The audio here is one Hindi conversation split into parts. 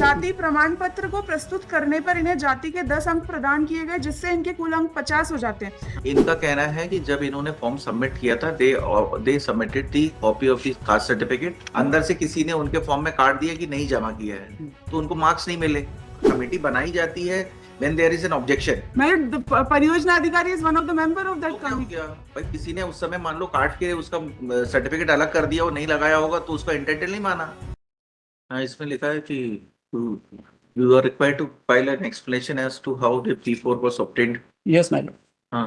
जाति प्रमाण पत्र को प्रस्तुत करने पर इन्हें जाति के 10 अंक प्रदान किए गए, जिससे इनके कुल अंक 50 हो जाते हैं। इनका कहना है कि जब इन्होंने फॉर्म सबमिट किया था, they submitted the copy of the caste certificate, अंदर से किसी ने उनके फॉर्म में काट दिया कि नहीं जमा किया है, तो उनको मार्क्स नहीं मिले। कमेटी बनाई जाती है when there is an objection। परियोजना अधिकारी is one of the member of that committee. भाई किसी ने उस समय मान लो काट के उसका सर्टिफिकेट अलग कर दिया और नहीं लगाया होगा तो उसका इंटेंडेंट नहीं माना। हाँ, इसमें लिखा है कि you are required to file an explanation as to how the P4 was obtained। Yes, my lord. हाँ,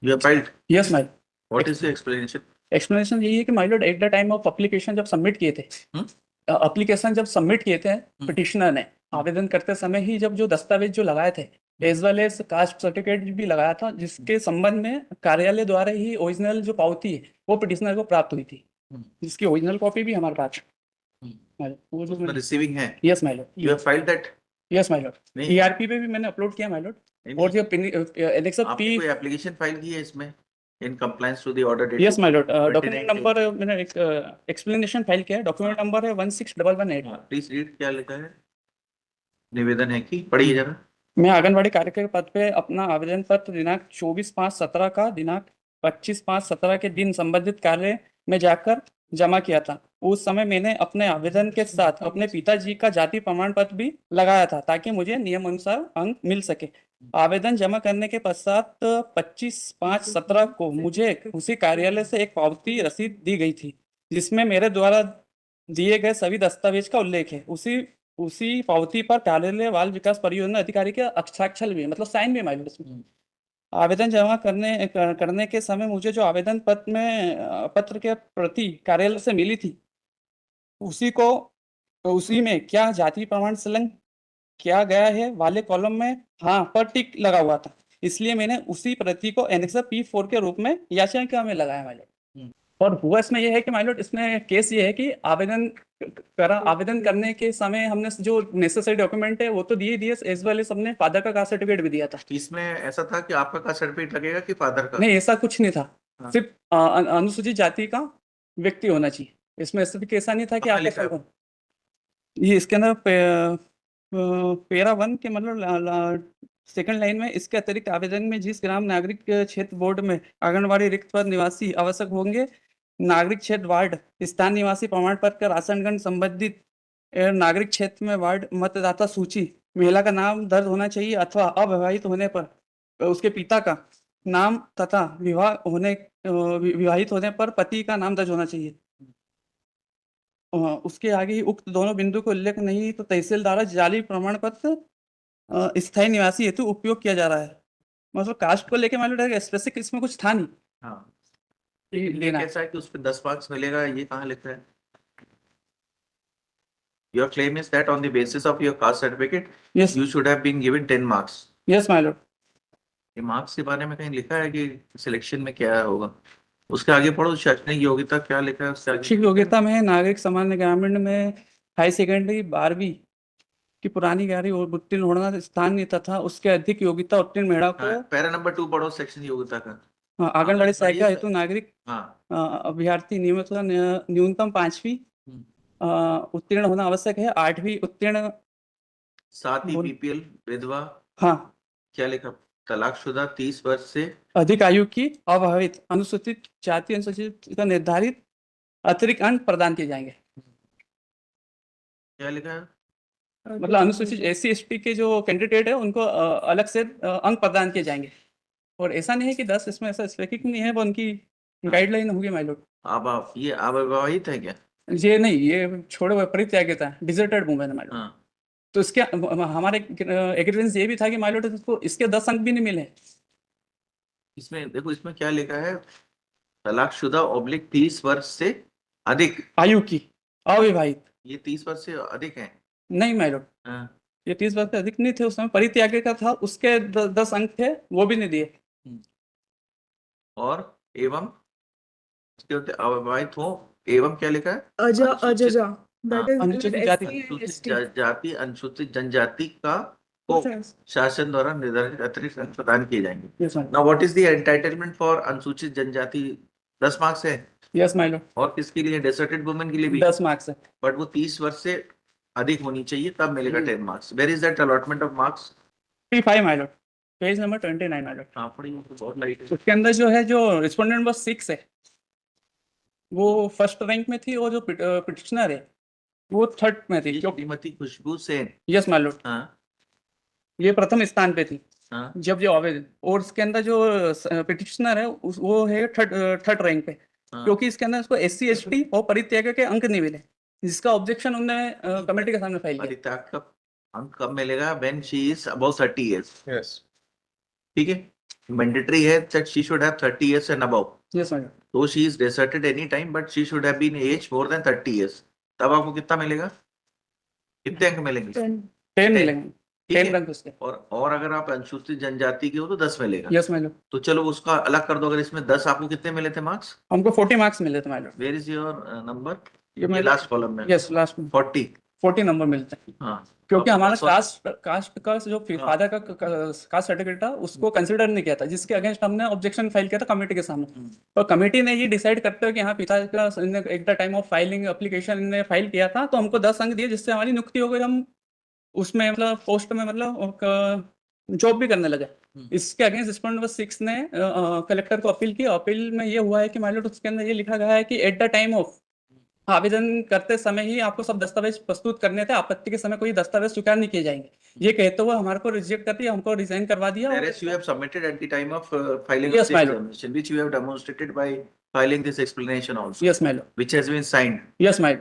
you have filed। Yes, my lord. What is the explanation? Explanation यही है कि my Lord at the time of application जब सबमिट किए थे, एप्लीकेशन जब सबमिट किए थे पिटिशनर ने, आवेदन करते समय ही जब जो दस्तावेज जो लगाए थे as well as caste certificate भी लगाया था, जिसके संबंध में कार्यालय द्वारा ही ओरिजिनल जो पावती है वो पिटिशनर को प्राप्त हुई थी, जिसकी ओरिजिनल कॉपी भी हमारे पास वो जो रिसीविंग है। Yes my lord, You have filed that। Yes my lord, ERP पे भी मैंने अपलोड किया माय लॉर्ड। और जो एनेक्स ऑफ पी, कोई एप्लीकेशन फाइल की है इसमें in compliance to the order date? Yes my lord, document number मैंने एक एक्सप्लेनेशन फाइल किया है, डॉक्यूमेंट नंबर है 16118। प्लीज रीड, क्या लिखा है? निवेदन है कि पढ़िए जरा। मैं आंगनबाड़ी कार्यकर्ता के पद पे अपना आवेदन पत्र दिनांक 24/5/17 का दिनांक 25/5/17 के दिन संबंधित कार्यालय में जाकर जमा किया था। उस समय मैंने अपने आवेदन के साथ अपने पिताजी का जाति प्रमाण पत्र भी लगाया था ताकि मुझे नियम अनुसार अंक मिल सके। आवेदन जमा करने के पश्चात 25/5/17 को मुझे उसी कार्यालय से एक पावती रसीद दी गई थी, जिसमें मेरे द्वारा दिए गए सभी दस्तावेज का उल्लेख है। उसी पावती पर कार्यालय बाल विकास परियोजना अधिकारी के हस्ताक्षर भी है, मतलब साइन भी है इसमें। आवेदन जमा करने के समय मुझे जो आवेदन पत्र के प्रति कार्यालय से मिली थी, उसी में क्या जाति प्रमाण संलग्न किया गया है वाले कॉलम में हाँ पर टिक लगा हुआ था, इसलिए मैंने उसी प्रति को एनेक्स P4 के रूप में याचिका में लगाया माय लॉर्ड। और हुआ इसमें यह है कि माय लॉर्ड इसमें केस ये है कि आवेदन करने के समय हमने जो नेसेसरी डॉक्यूमेंट है वो तो दिए एज वेल एज हमने फादर का कास्ट सर्टिफिकेट भी दिया था। इसमें ऐसा था कि आपका कास्ट सर्टिफिकेट लगेगा कि फादर का? नहीं, ऐसा कुछ नहीं था। हाँ। सिर्फ अनुसूचित जाति का व्यक्ति होना चाहिए, इसमें ऐसा नहीं था कि आपका ये इसके अंदर पैरा 1 के मतलब सेकंड लाइन में, इसके अतिरिक्त आवेदन में जिस ग्राम नागरिक क्षेत्र बोर्ड में आंगनबाड़ी रिक्त पद निवासी आवश्यक होंगे, नागरिक क्षेत्र वार्ड स्थान निवासी प्रमाण पत्र का राशनगण संबंधित नागरिक क्षेत्र में वार्ड मतदाता सूची महिला का नाम दर्ज होना चाहिए अथवा अविवाहित होने पर उसके पिता का नाम तथा विवाहित होने पर पति का नाम दर्ज होना चाहिए। उसके आगे ही उक्त दोनों बिंदु को उल्लेख नहीं तो तहसील द्वारा जाली प्रमाण पत्र स्थायी निवासी हेतु उपयोग किया जा रहा है। मतलब कास्ट को लेके मान स्पेसिफिक इसमें कुछ था नहीं। हाँ, लेना कैसा है कि उस पे 10 मार्क्स मिलेगा, ये कहाँ लिखा है? Your claim is that on the basis of your caste certificate, yes, you should have been given 10 marks। yes my lord। ये मार्क्स के बारे में कहीं लिखा है कि सिलेक्शन में क्या होगा? उसके आगे पढ़ो, शैक्षणिक योग्यता क्या लिखा है उससे आगे? शैक्षिक योग्यता में नागरिक सामान्य ग्रामीण में हाई सेकेंडरी 12वीं की पुरानी ग्यारहवीं और उत्तीर्ण होना स्थानीय तथा उसके अधिक योग्यता उत्तीर्ण महिला को। पैरा नंबर 2 पढ़ो, सेक्शन योग्यता का। हाँ, आंगनबाड़ी सहायिका हेतु नागरिक अभ्यर्थी न्यूनतम 5वीं उत्तीर्ण होना आवश्यक है, 8वीं उत्तीर्ण, साथ ही बीपीएल विधवा। हाँ, क्या लिखा? तलाकशुदा 30 वर्ष से अधिक आयु की अविवाहित अनुसूचित जाति अनुसूचित का निर्धारित अतिरिक्त अंक प्रदान किए जाएंगे। क्या लिखा है? मतलब अनुसूचित SC ST के जो कैंडिडेट है उनको अलग से अंक प्रदान किए जाएंगे। और ऐसा नहीं है कि 10 इसमें ऐसा स्पेसिफिक नहीं है, वो उनकी गाइडलाइन होगी माय लॉर्ड। आप ये अविवाहित है क्या? ये नहीं, ये छोड़े परित्यागिता डिजर्टेड वुमेन माय लॉर्ड। तो इसके हमारे एग्रीमेंट ये भी था कि माय लॉर्ड इसको इसके 10 अंक भी नहीं मिले। इसमें देखो, इसमें क्या लिखा है? तलाकशुदा / 30 वर्ष से अधिक आयु की अविवाहित। ये 30 वर्ष से अधिक है? नहीं माय लॉर्ड, ये 30 वर्ष से अधिक नहीं थे, उस समय परित्यागी का था, उसके 10 अंक थे, वो भी नहीं दिए। और एवं अविवाहित हो एवं क्या लिखा है? जाति अनुसूचित जनजाति का को शासन द्वारा निर्धारित अतिरिक्त अंक प्रदान किए जाएंगे। Now what is the entitlement for अनुसूचित जनजाति? 10 मार्क्स है। Yes my lord. और किसके लिए? डेसर्टेड वुमेन के लिए भी 10 मार्क्स है, बट वो 30 वर्ष से अधिक होनी चाहिए तब मिलेगा 10 marks. Where is that allotment of marks? 35 my lord, page number 29 my lord. हाँ पढ़िए, तो बहुत लाइट है। उसके अंदर जो है, जो रिस्पोंडेंट नंबर 6 है वो फर्स्ट रैंक में थी, और जो पिटिशनर है वो थर्ड में थी। ये श्रीमती खुशबू सेन। यस माय लॉर्ड, हाँ ये प्रथम स्थान पे थी हाँ जब जो आवेदन, और इसके अंदर जो पिटिशनर है वो है थर्ड रैंक पे, हाँ। क्योंकि इसके अंदर उसको SC ST और परित्याग के अंक नहीं मिले, जिसका ऑब्जेक्शन उन्होंने कमेटी के सामने फाइल किया। परित्याग का अंक कब मिलेगा? When she is above 30 years. Yes. ठीक है, मैंडेटरी है that she should have 30 years and above. Yes my lord, तो she is deserted any time but she should have been age more than 30 years. तब आपको कितना मिलेगा? कितने अंक मिलेंगे? 10 मिलेंगे, ठीक 10 है। रैंक उसके। और अगर आप अनुसूचित जनजाति के हो तो 10 मिलेगा। यस माय लॉर्ड, तो चलो उसका अलग कर दो। अगर इसमें 10, आपको कितने मिले थे मार्क्स? हमको 40 मार्क्स मिले थे my lord. Where is your number? ये ये मेरे लास्ट कॉलम में यस लास्ट में 40। 40 नंबर मिलते हैं, हाँ क्योंकि तो हमारा 10 कास्ट का जो हाँ। फादर का कास्ट सर्टिफिकेट था उसको कंसिडर नहीं किया था, जिसके अगेंस्ट हमने ऑब्जेक्शन फाइल किया था कमेटी के सामने। तो कमेटी ने ये डिसाइड करते हुए कि हाँ पिता का at the time of filing application ने फाइल किया था, तो हमको 10 अंक दिए, जिससे हमारी नियुक्ति हो गई, हम उसमें मतलब पोस्ट में मतलब जॉब भी करने लगे। इसके अगेंस्ट रिस्पोंडेंट नंबर 6 ने कलेक्टर को अपील की। अपील में ये हुआ है कि माइलॉर्ड उसके अंदर ये लिखा गया है कि एट द टाइम ऑफ आवेदन करते समय ही आपको सब दस्तावेज प्रस्तुत करने थे, आपत्ति के समय कोई दस्तावेज स्वीकार नहीं किए जाएंगे। ये कहते हुए हमारे को रिजेक्ट कर दिया, हमको रिजाइन करवा दिया। Whereas you have submitted at the time of filing Yes, of the my lord. examination, which you have demonstrated by filing this explanation also, yes my Lord, which has been signed. Yes my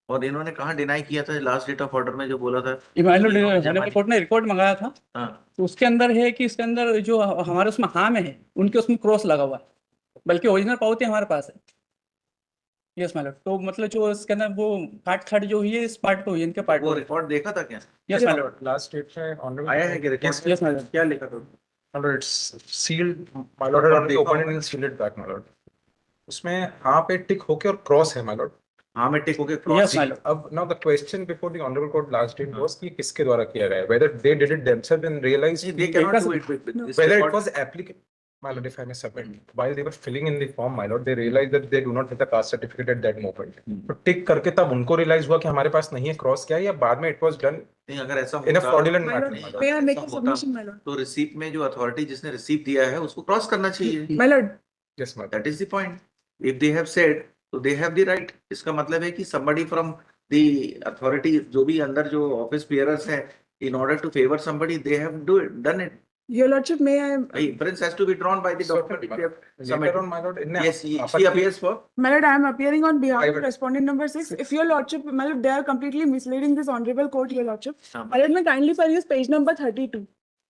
और इन्होंने कहाँ डिनाई किया था लास्ट डेट ऑफ ऑर्डर में जो बोला था? लॉर्ड, हमारे कोर्ट ने रिकॉर्ड मंगाया था, हाँ तो उसके अंदर है कि इसके अंदर जो हमारे उसमें हाँ में है, उनके उसमें क्रॉस लगा हुआ है, बल्कि ओरिजिनल पावती हमारे पास है। यस माय लॉर्ड, तो मतलब जो इसके अंदर वो पार्ट थर्ड जो हुई है, इस पार्ट को हुई है, इनके पार्ट वो को। रिकॉर्ड देखा था क्या? Yes my Lord, Last date है honorable. आया है कि Yes, record? Yes my Lord, क्या लिखा था? my lord, it's sealed. My lord had already opened it and sealed it back, my lord. उसमें हाँ पे टिक होके और क्रॉस है, my lord. हाँ मैं टिक होके यस क्रॉस। माय लॉर्ड, अब now the question before the honorable court last date was कि किसके द्वारा किया गया है, whether they did it themselves and realized they cannot do it with this whether it record. was applicable. My lord, if I may submit, while they were filling in the form, my lord, they realized that they do not have the caste certificate at that moment. तो टिक करके तब उनको रियलाइज हुआ कि हमारे पास नहीं है, क्रॉस किया, या बाद में it was done नहीं, अगर ऐसा in a होता fraudulent My manner, lord, my lord. may I make a ऐसा submission, होता my lord? तो रिसीप्ट में जो अथॉरिटी जिसने रिसीव दिया है उसको क्रॉस करना चाहिए। My lord, Yes, my lord. That is the point. If they have said, तो they have the right. इसका मतलब है कि somebody from the authority, जो भी अंदर जो office bearers हैं, in order to favor somebody, they have done it. your lordship, may I? The inference has to be drawn by the document which they have Later submitted. on, my lord, इनने Yes, she आपत्ति- appears for. My lord, I am appearing on behalf of Private. respondent number 6. If your lordship, my lord, they are completely misleading this honorable court, your lordship. हाँ, My lord, may kindly peruse page number 32.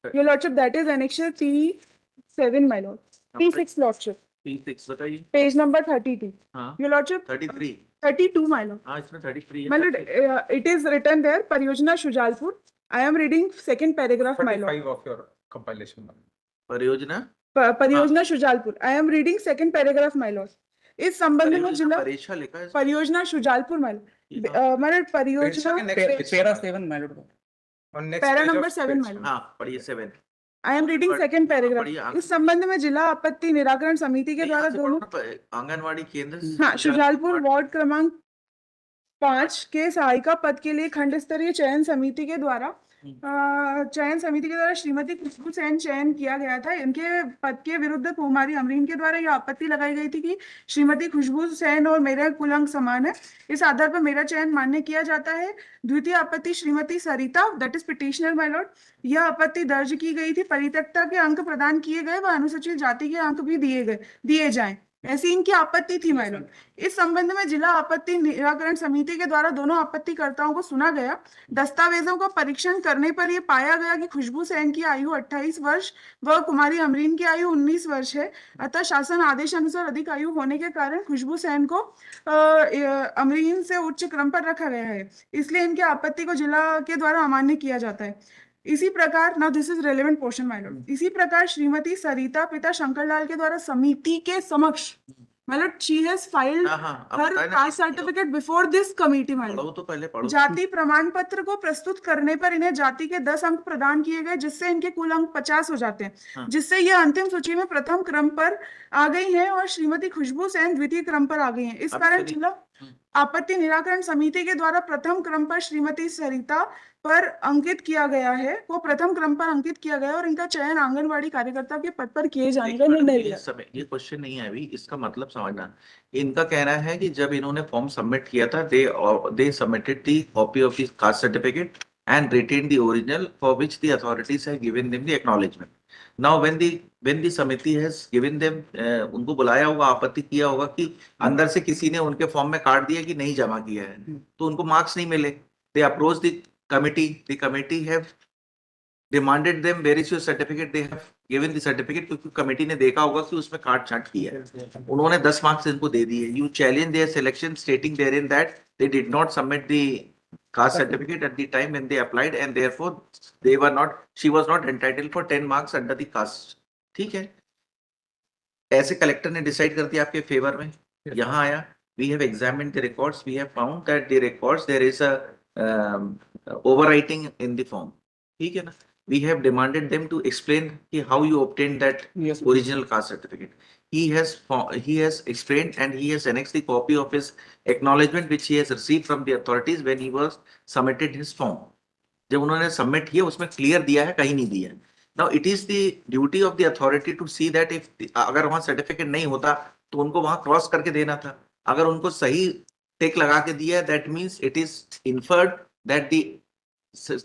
Your lordship, that is annexure T7, my lord. T6 lordship, P6 बताइए। page number 32. हाँ, Your lordship, 33. 32, my lord. हाँ, इसमें 33 My है। lord, it is written there, Pariyojana Shujalpur. I am reading second paragraph, my lord. 35 of your compilation, my lord. परियोजना परियोजना Shujalpur, I am reading second paragraph, my Lord. इस संबंध में जिला परीक्षा लिखा है। परियोजना शुजालपुर, माय लॉर्ड, परियोजना Next page, para 7 my Lord, On next para page of number 7, page. My lord. हाँ, पढ़िए 7। आई एम रीडिंग सेकंड पढ़िए, पैराग्राफ। आगे। इस संबंध में जिला आपत्ति निराकरण समिति के द्वारा दोनों आंगनवाड़ी केंद्र हाँ शुजालपुर वार्ड क्रमांक 5 के सहायिका पद के लिए खंड स्तरीय चयन समिति के द्वारा श्रीमती खुशबू सेन चयन किया गया था। इनके पद के विरुद्ध कुमारी अमरीन के द्वारा यह आपत्ति लगाई गई थी कि श्रीमती खुशबू सेन और मेरा कुल अंक समान है, इस आधार पर मेरा चयन मान्य किया जाता है। द्वितीय आपत्ति Shrimati Sarita, that is petitioner, my lord, यह आपत्ति दर्ज की गई थी, परित्यक्ता के अंक प्रदान किए गए व अनुसूचित जाति के अंक भी दिए जाएं, ऐसी इनकी आपत्ति थी, माय लॉर्ड। इस संबंध में जिला आपत्ति निराकरण समिति के द्वारा दोनों आपत्तिकर्ताओं को सुना गया। दस्तावेजों का परीक्षण करने पर यह पाया गया कि खुशबू सेन की आयु 28 वर्ष व कुमारी अमरीन की आयु 19 वर्ष है। अतः शासन आदेश अनुसार अधिक आयु होने के कारण खुशबू सेन को अमरीन से उच्च क्रम पर रखा गया है, इसलिए इनकी आपत्ति को जिला के द्वारा अमान्य किया जाता है। इसी प्रकार, now this is relevant portion, my Lord. इसी प्रकार श्रीमती सरिता पिता शंकरलाल के द्वारा समिति के समक्ष, my Lord, she has filed her caste certificate before this committee, my lord. तो पहले पढ़ो। जाति प्रमाण पत्र को प्रस्तुत करने पर इन्हें जाति के 10 अंक प्रदान किए गए, जिससे इनके कुल अंक 50 हो जाते हैं, जिससे यह अंतिम सूची में प्रथम क्रम पर आ गई हैं और श्रीमती खुशबू सेन द्वितीय क्रम पर आ गई हैं। इस कारण जिला आपत्ति निराकरण समिति के द्वारा प्रथम क्रम पर श्रीमती सरिता पर अंकित किया गया है, वो प्रथम क्रम पर अंकित किया गया है और इनका चयन आंगनवाड़ी कार्यकर्ता के पद पर किए जाने का निर्णय लिया। ये क्वेश्चन नहीं है अभी, इसका मतलब समझना। इनका कहना है कि जब इन्होंने फॉर्म सबमिट किया था, they submitted the copy of the caste certificate and retained the original for which the authorities have given them the acknowledgement. Now when the committee has given them, उनको बुलाया होगा, आपत्ति किया होगा कि अंदर से किसी ने उनके फॉर्म में काट दिया कि नहीं जमा किया है, तो उनको मार्क्स नहीं मिले। They approached the committee have demanded them where is your certificate, they have given the certificate, क्योंकि कमेटी ने देखा होगा कि उसमें काट छाट किया है, उन्होंने 10 मार्क्स इनको दे दिए। You challenge their selection stating therein that they did not submit the caste certificate at the time when they applied and therefore she was not entitled for 10 marks under the caste। ठीक है, ऐसे कलेक्टर ने डिसाइड कर दिया आपके फेवर में। यहाँ आया, we have examined the records, we have found that the records there is a overwriting in the form। ठीक है ना, we have demanded them to explain how you obtained that original caste certificate। he has explained and he has annexed the copy of his acknowledgement which he has received from the authorities when he was submitted his form। जब उन्होंने सबमिट किया उसमें क्लियर दिया है, कहीं नहीं दिया। Now it is the duty of the authority to see that if अगर वहां सर्टिफिकेट नहीं होता तो उनको वहां क्रॉस करके देना था। अगर उनको सही टिक लगा के दिया है, that means it is inferred that the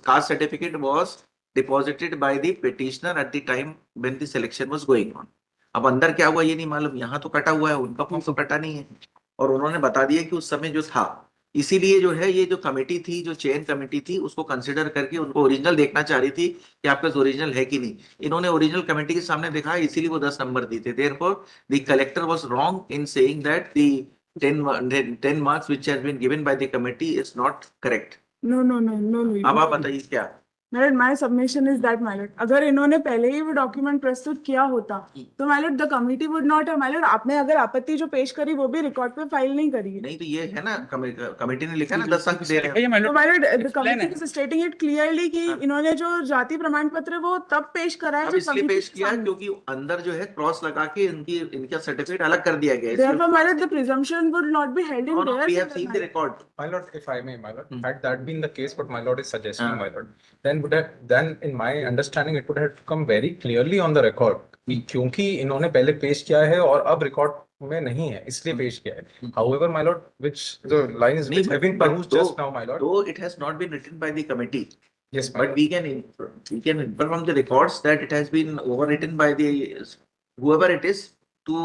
caste certificate was deposited by the petitioner at the time when the selection was going on. अब अंदर क्या हुआ ये नहीं मालूम, यहाँ तो कटा हुआ है, उनका फॉर्म तो कटा नहीं है, और उन्होंने बता दिया कि उस समय जो था। इसीलिए जो है ये जो कमेटी थी, जो चयन कमेटी थी, उसको कंसिडर करके उनको ओरिजिनल देखना चाह रही थी कि आपका ओरिजिनल है कि नहीं। इन्होंने ओरिजिनल कमेटी के सामने दिखाया, इसीलिए वो 10 नंबर दी थे। Therefore the collector was wrong in saying that the 10 marks which has been given by the committee is not correct। No। अब आप बताइए क्या। Madam, my submission is that madam, अगर इन्होंने पहले ही वो डॉक्यूमेंट प्रस्तुत किया होता तो madam the committee would not have. Madam, आपने अगर आपत्ति जो पेश करी वो भी रिकॉर्ड पे फाइल नहीं करी है। नहीं तो ये है ना, कमेटी ने लिखा ना 10 अंक दे रहे हैं। तो madam the committee is स्टेटिंग it clearly कि इन्होंने जो जाति प्रमाण पत्र वो तब पेश करा है अब जब इसलिए कमिटी पेश किया क्योंकि अंदर जो है क्रॉस लगा के इनका सर्टिफिकेट अलग कर दिया गया है। Therefore, my lord, the presumption would not be held in No, there. we have seen the record। My lord, if I may, my lord, had that been the case, what my lord is suggesting, my lord, then in my understanding, it would have come very clearly on the record कि क्योंकि इन्होंने पहले पेश किया है और अब रिकॉर्ड में नहीं है, इसलिए पेश किया है। However, my lord, which the lines which have been perused just now, my lord, though it has not been written by the committee, yes, my but we can infer from the records that it has been overwritten by the whoever it is to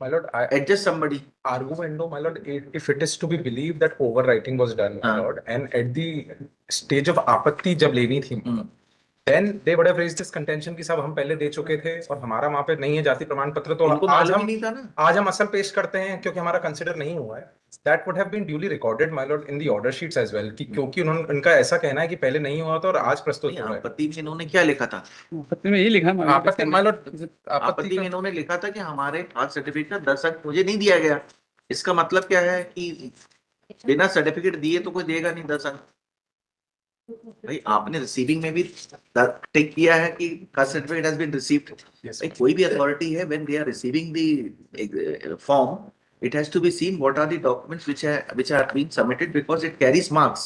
lord, I adjust somebody। arguendo, my lord, if it is to be believed that overwriting was done, my lord, and at the stage of आपत्ति जब लेनी थी, then they would have raised this contention कि सब हम पहले दे चुके थे और हमारा वहां पे नहीं है जाति प्रमाण पत्र, तो इनको आज मालूम हम ही नहीं था ना। आज हम असल पेश करते हैं क्योंकि हमारा कंसिडर नहीं हुआ है। That would have been duly recorded, my lord, in the order sheets as well कि क्योंकि उन्होंने उनका ऐसा कहना है कि पहले नहीं हुआ था और आज प्रस्तुत नहीं, हुआ है। आपत्ति में इन्होंने क्या लिखा था? आपत्ति में यही लिखा है, आपत्ति, my lord, आपत्ति में इन्होंने लिखा था कि हमारे कास्ट सर्टिफिकेट का 10 अंक मुझे नहीं दिया गया। इसका मतलब क्या है कि बिना सर्टिफिकेट दिए तो कोई देगा नहीं 10 अंक। भाई आपने रिसीविंग में भी टिक किया है कि caste certificate has been received. भाई कोई भी अथॉरिटी है, when they are receiving the form, it has to be seen what are the documents which are being submitted because it carries marks।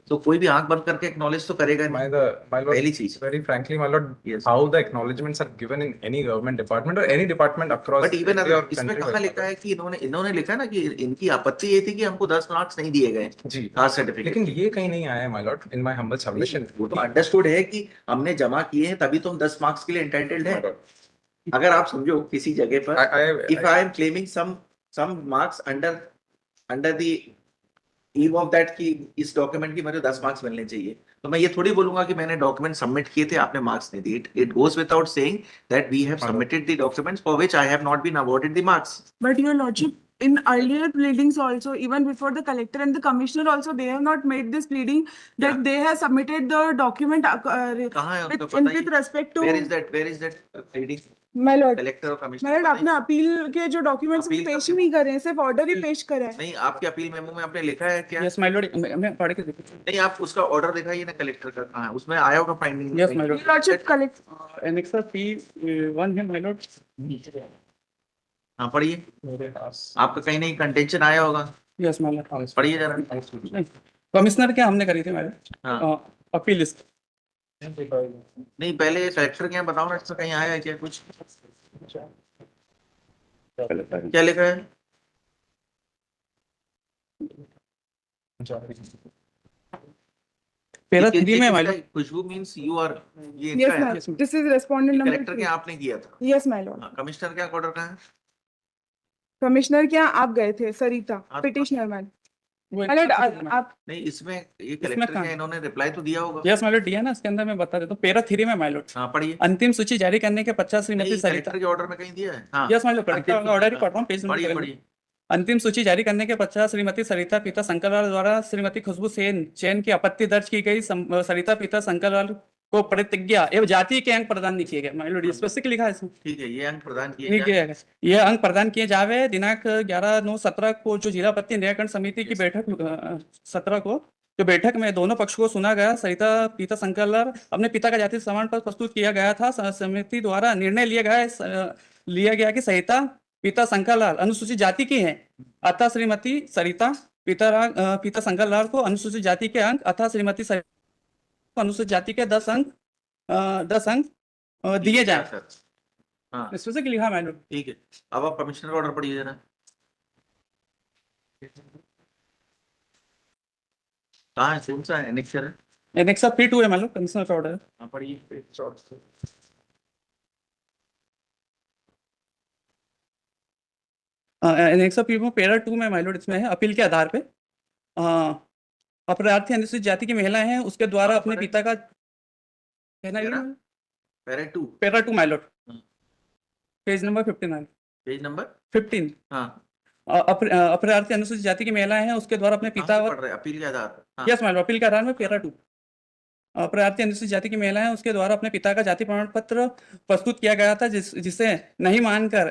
तो कोई भी आंख बंद करके एक्नॉलेज तो करेगा नहीं। my lord, पहली चीज। very frankly, my lord, Yes। how the acknowledgements are given in any government department or any department across but even India or इसमें country, कहाँ my लिखा lord। है कि इन्होंने लिखा ना कि इनकी आपत्ति ये थी कि हमको 10 मार्क्स नहीं दिए गए जी, कास्ट सर्टिफिकेट। लेकिन ये कहीं नहीं आया है, my lord, in my humble submission। वो तो अंडरस्टूड है कि हमने जमा किए हैं तभी तो हम 10 मार्क्स के लिए एंटाइटल्ड My है। lord, अगर आप समझो किसी जगह पर if I I am claiming some marks under the eve of that कि इस डॉक्यूमेंट की मुझे 10 मार्क्स मिलने चाहिए, तो मैं ये थोड़ी बोलूंगा कि मैंने डॉक्यूमेंट सबमिट किए थे, आपने मार्क्स नहीं दिए। It goes without saying that we have submitted the documents for which I have not been awarded the marks. But your lordship, in earlier pleadings also, even before the collector and the commissioner also, they have not made this pleading that they have submitted the document कहाँ है उनका with पता? respect to Where is that pleading? my lord। Collector और कमिश्नर। मैडम, आपने अपील के जो डॉक्यूमेंट्स अपील पेश का- ही नहीं करे हैं, सिर्फ ऑर्डर ही पेश करा है। नहीं, आपके अपील मेमो में आपने लिखा है क्या? यस माय लॉर्ड, मैं पढ़ के देखूं। नहीं, आप उसका ऑर्डर दिखाइए ना कलेक्टर का, कहाँ है? उसमें आया होगा finding. Yes my Lord, lordship collect annexure P1 है माय लॉर्ड। हाँ पढ़िए, मेरे पास आपका कहीं नहीं कंटेंशन आया होगा। Yes my Lord. पढ़िए जरा। नहीं, कमिश्नर क्या हमने करी थी माय हाँ। Lord, appeal list. नहीं, पहले कलेक्टर क्या बताओ ना, इसमें कहीं आया है क्या कुछ? क्या लिखा है? पैरा 3 में my lord. Khushboo means you are, ये Yes, इनका है? ma'am. Yes, ma'am. This is respondent number collector 3. के आपने किया था? Yes, my lord. हाँ, कमिश्नर क्या ऑर्डर का है? कमिश्नर क्या आप गए थे? सरिता, आप- पिटिशनर मैम। वो my lord, आप नहीं, इसमें ये कलेक्टर कहाँ? क्या इन्होंने रिप्लाई तो दिया होगा? यस माय लॉर्ड दिया ना, इसके अंदर मैं बता देता हूँ। पैरा 3 में माय लॉर्ड, हाँ, पढ़िए। अंतिम सूची जारी करने के पश्चात श्रीमती नहीं, सरिता। कलेक्टर के ऑर्डर में कहीं दिया है? हाँ, यस माय लॉर्ड, कलेक्टर अंतिम का ऑर्डर ही सूची- पढ़ रहा हूँ, पेज नंबर पढ़िए 13। पढ़िए। अंतिम सूची जारी करने के पश्चात श्रीमती सरिता पिता शंकरलाल द्वारा श्रीमती खुशबू सेन चैन की आपत्ति दर्ज की गई। सरिता पिता शंकरलाल को प्रतिज्ञा एवं जाति के अंक प्रदान नहीं किए गए। माय लॉर्ड, स्पेसिफिक लिखा है इसमें, ठीक है, ये अंक प्रदान किए नहीं जाएं। किया गया। ये अंक प्रदान किए जावे। दिनांक 11/9/17 को जो जिला आपत्ति निराकरण समिति की बैठक 17 को जो बैठक में दोनों पक्ष को सुना गया, सरिता पिता शंकरलाल अपने पिता का जाति प्रमाण पत्र प्रस्तुत किया गया था। समिति द्वारा निर्णय लिया गया कि सरिता पिता शंकरलाल अनुसूचित जाति की है, अतः श्रीमती सरिता पिता शंकरलाल को अनुसूचित जाति के अंक, अतः श्रीमती सरिता को अनुसूचित जाति के 10 अंक दिए जाए। सर, हाँ, स्पेसिफिक लिखा मैंने। ठीक है। अब आप कमिश्नर का ऑर्डर पढ़िए जरा। कहाँ है, कौन सा है एनेक्सर है? एनेक्सा P2 है मान लो, कमिश्नर का ऑर्डर है। हाँ, पढ़िए। एनेक्सा P में पैरा 2 में माय लॉर्ड इसमें है, अपील के आधार पे अपराधी अनुसूचित जाति की महिलाएं हैं, उसके द्वारा अपने पिता का कहना पैरा? है पैरा 2, पैरा 2 माय लॉर्ड, हाँ। Page number 59 page number 15। हाँ। अपराधी अनुसूचित जाति की महिलाएं हैं, उसके द्वारा अपने कहाँ पिता से पढ़ रहे हैं? अपील के आधार पर? हाँ। यस माय लॉर्ड, अपील के आधार में पैरा 2। अपराधी अनुसूचित जाति की महिला है, उसके द्वारा अपने पिता का जाति प्रमाण पत्र प्रस्तुत किया गया था, जिसे नहीं मानकर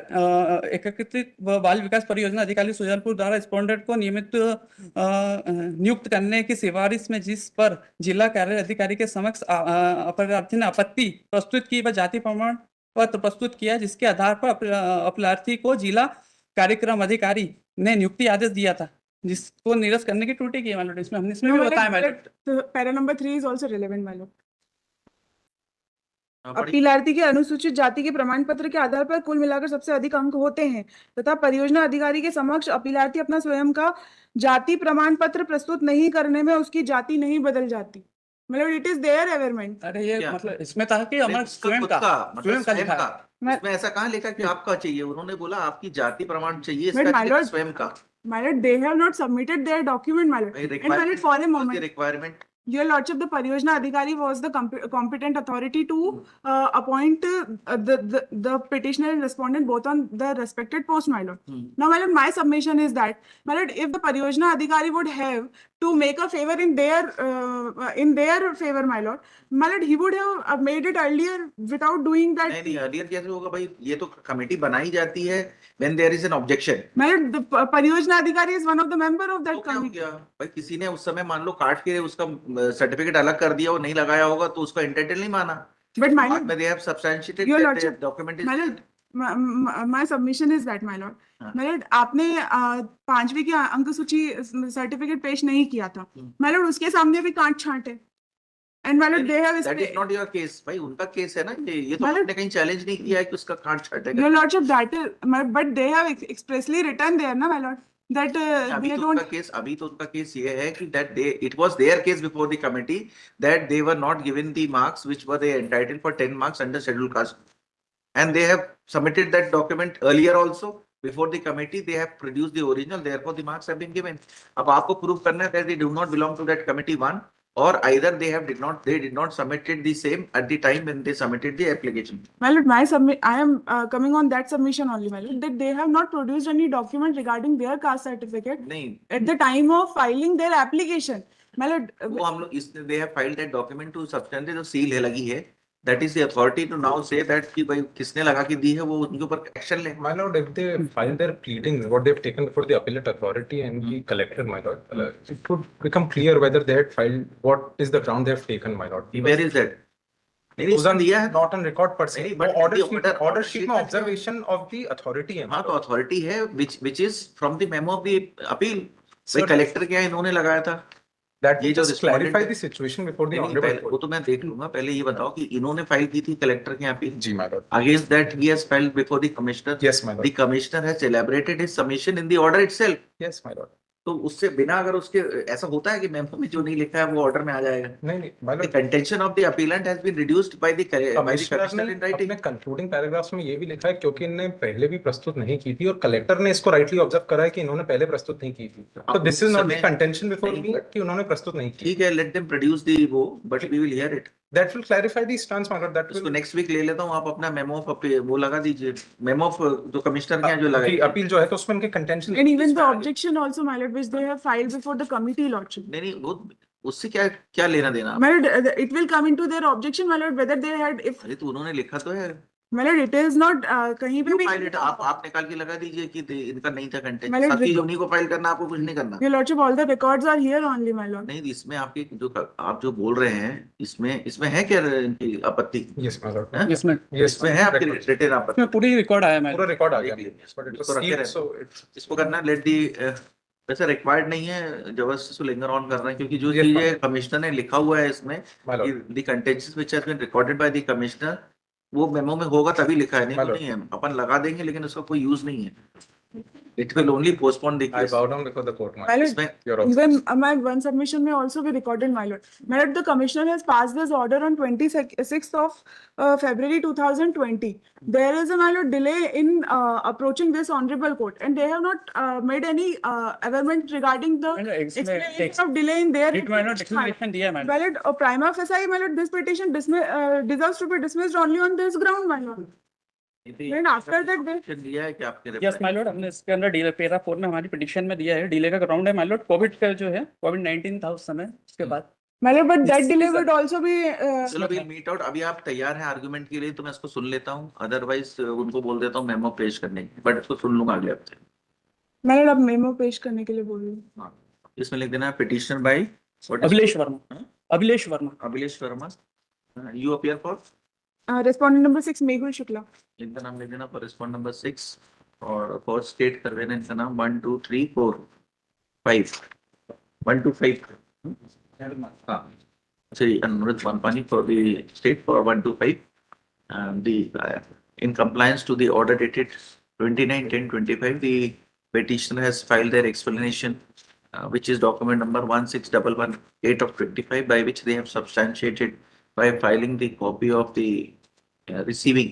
एकीकृत बाल विकास परियोजना अधिकारी सुजानपुर द्वारा रिस्पोंडेंट को नियमित नियुक्त करने की सिफारिश में जिस पर जिला कार्य अधिकारी के समक्ष अपराधी ने आपत्ति प्रस्तुत की व जाति प्रमाण पत्र प्रस्तुत किया, जिसके आधार पर अपराधी को जिला कार्यक्रम अधिकारी ने नियुक्ति आदेश दिया था, जिसको निरस्त करने की त्रुटि की है। मालूम इसमें हमने इसमें भी बताया मैंने। Para number 3 is also relevant मालूम। हाँ, पढ़िए। अपीलार्थी के अनुसूचित जाति के प्रमाण पत्र के आधार पर कुल मिलाकर सबसे अधिक अंक होते हैं तथा परियोजना अधिकारी के समक्ष अपीलार्थी अपना स्वयं का जाति प्रमाण पत्र प्रस्तुत नहीं करने में उसकी जाति नहीं बदल जाती। मतलब इट इज देयर एवरमेंट। अरे ये क्या? मतलब इसमें था कि हमारा उसका स्वयं खुद का मतलब स्वयं का स्वयं लिखा का। है। उसमें ऐसा कहाँ लिखा कि आपका चाहिए? उन्होंने बोला आपकी जाति प्रमाण चाहिए, But इसका my लिखा lord- स्वयं का। My lord, they have not submitted their document, my lord. And my lord, for a moment, requirement Your Lordship, the Pariyojana Adhikari was the competent authority to appoint the petitioner and respondent both on the respected post, my lord. Now, my lord, my submission is that, my lord, if the Pariyojana Adhikari would have to make a favor in their favor, my lord, he would have made it earlier without doing that. नहीं, अर्लियर कैसे होगा भाई? ये तो कमेटी बनाई जाती है when there is an objection। My lord, the Pariyojana Adhikari is one of the member of तो that क्या हो committee. गया भाई? किसी ने उस समय मान लो काट के उसका सर्टिफिकेट अलग कर दिया, वो नहीं लगाया होगा तो उसको एंटाइटल नहीं माना। But my बाद lord, में they have substantiated Your that Lordship, the document is my lord, my submission is that, my lord. हाँ। My lord, आपने 5वीं की अंक सूची सर्टिफिकेट पेश नहीं किया था। My lord, उसके सामने भी कांट छांटे। And my lord, they have that is not your case भाई, उनका केस है ना ये तो My lord- आपने कहीं चैलेंज नहीं किया है कि उसका काट छाटेगा। Your Lordship, that is, but they have expressly written there, na, my lord, that अभी they तो don't. उनका केस ये है कि that it was their case before the committee that they were not given the marks which were they entitled for 10 marks under scheduled caste, and they have submitted that document earlier also before the committee. They have produced the original, therefore the marks have been given. अब आपको prove करना है that they do not belong to that committee one, or either they did not submitted the same at the time when they submitted the application. My lord, I am coming on that submission only, my lord, that they have not produced any document regarding their caste certificate नहीं, at the time of filing their application. My lord, वो हम लोग इसने they have filed that document to substantive जो seal है लगी है, that is the authority to now say that कि भाई किसने लगा के दी है वो उनके ऊपर एक्शन ले। My lord, if they file their pleadings, what they've taken before the appellate authority and the collector, my lord, it would become clear whether they had filed, what is the ground they have taken, my lord. Where is that? नहीं, Those इसमें are दिया है not on record per se, नहीं, but but order the sheet, order sheet में में observation of the authority है। हाँ तो अथॉरिटी है which is from the memo of the appeal। भाई कलेक्टर क्या इन्होंने लगाया था? That ये will जो just respondent clarify है- the situation before the नहीं, नहीं, honorable पहले वो court. तो मैं देख लूंगा, पहले ये बताओ कि इन्होंने फाइल की थी कलेक्टर के यहाँ पे, जी my lord. Against that he has filed before the commissioner, Yes my the lord. Commissioner has elaborated his submission in the order itself. Yes my lord. तो उससे बिना अगर उसके ऐसा होता है कि मेमो में जो नहीं लिखा है वो ऑर्डर में आ जाएगा। नहीं my The lord. contention of the appellant has been reduced by the commissioner commissioner ने in writing. अपने कंक्लूडिंग पैराग्राफ्स में ये भी लिखा है क्योंकि इन्होंने पहले भी प्रस्तुत नहीं की थी और कलेक्टर ने इसको राइटली ऑब्जर्व करा है कि इन्होंने पहले प्रस्तुत नहीं की थी। तो अब दिस इज उस नॉट द समय- कंटेंशन बिफोर नहीं, मी कि उन्होंने प्रस्तुत नहीं की। ठीक है, let them produce the वो, but we will hear it. That will clarify the stance my Lord, that इसको विल नेक्स्ट वीक ले लेता हूँ, आप अपना मेमो ऑफ वो लगा दीजिए, मेमो ऑफ जो कमिश्नर के यहाँ जो की लगाई अपील जो है तो उसमें उनके contention And even the objection also, my lord, which they have filed before the committee, lordship. नहीं नहीं, वो उससे क्या क्या लेना देना? My lord, it will come into their objection, my lord, whether they had, if, अरे तो उन्होंने लिखा तो है, my lord, it is not, कहीं पे You भी. file it, आप निकाल के लगा दीजिए कि इनका नहीं था कंटेंट, मैंने सब चीज रिक- उन्हीं को फाइल करना, आपको कुछ नहीं करना। Your lordship, all the records are here only, my lord. नहीं, इसमें आपकी जो आप जो बोल रहे हैं, इसमें है क्या इनकी आपत्ति? यस माय लॉर्ड, हैं? इसमें इसमें है आपकी रिटर्न आपत्ति? इसमें पूरी रिकॉर्ड आया पूरा मैंने। रिकॉर्ड आ गया। देख लीजिए। बट इट इसको वाज रखे सील्ड रहने। सो इट्स इसको करना लेट दी, वैसे रिक्वायर्ड नहीं है जबरदस्ती लिंगर ऑन करना, क्योंकि जो Yes, चीजें ma'am. कमिश्नर ने लिखा हुआ है इसमें, my lord. The contents which has been recorded by the commissioner, वो मेमो में होगा तभी लिखा है, नहीं My तो lord. नहीं है, अपन लगा देंगे लेकिन उसका कोई यूज नहीं है। It will only postpone the I case. bow down before the court, my My lord. lord, इसमें Your even office. my one submission may also be recorded, my lord. My lord, the commissioner has passed this order on 26th of February 2020. There is a, my lord, delay in approaching this honorable court, and they have not made any averment regarding the explanation of delay in their. मैंने एक्सप्लेनेशन दिया मैंने। My lord, prima facie, my lord, this petition deserves to be dismissed only on this ground, my lord. Then after that, they. दिया है कि आपके यस माय लॉर्ड, हमने इसके अंदर डीले पैरा 4 में हमारी पिटीशन में दिया है, डिले का ग्राउंड है माय लॉर्ड, कोविड का जो है, कोविड-19 था उस समय, उसके बाद। My lord, but that Yes, delay sir. would also be. चलो अभी मीट आउट, अभी आप तैयार हैं आर्गुमेंट के लिए तो मैं इसको सुन लेता हूँ, अदरवाइज उनको बोल देता हूँ मेमो पेश करने की, बट इसको सुन लूंगा अगले हफ्ते। My lord, अब मेमो पेश करने के लिए बोल रही हूँ. हाँ, इसमें लिख देना petitioner by Abhilesh Verma. Abhilesh Verma. Abhilesh Verma, you appear for, Respondent number 6, Mehul Shukla. इनका नाम लिख देना फॉर रिस्पॉन्ड नंबर 6, और फॉर स्टेट कर देना इनका नाम 1 2 3 4 5 1 2 5। हाँ, Shri Anuruddh Vanpani for the state for 1 2 5, the in compliance to the order dated 29/10/25, the petitioner has filed their explanation, which is document number 16118 of 25, by which they have substantiated by filing the copy of the receiving,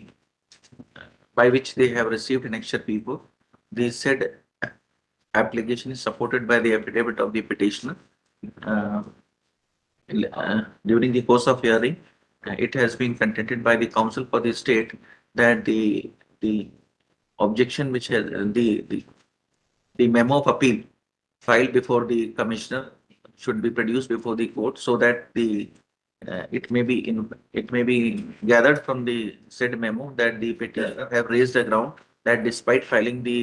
by which they have received an extra P4. They said application is supported by the affidavit of the petitioner. During the course of hearing, it has been contended by the counsel for the state that the objection which has the memo of appeal filed before the commissioner should be produced before the court, so that it may be gathered from the said memo that the petitioner have raised the ground that despite filing the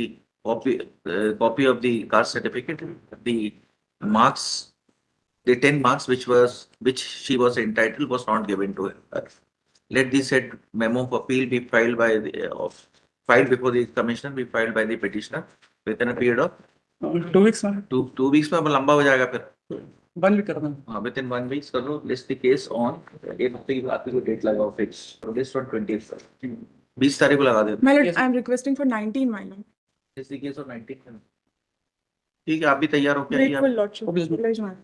copy of the caste certificate, the marks, the 10 marks which she was entitled was not given to her. Let the said memo of appeal be filed filed before the commissioner, be filed by the petitioner within a period of 2 weeks में 2 weeks में, अब लंबा हो जाएगा फिर। 1 वीक करना है। हाँ, within 1 week कर लो, list the case on 8 तारीख आपकी को डेट लगाओ फिक्स, list on 20th 20 तारीख को लगा दे। My lord, Yes. I am requesting for 19, my lord. list the case on 19th। ठीक है, आप भी तैयार हो क्या? Grateful lordship. Obviously. Oblige, my lord.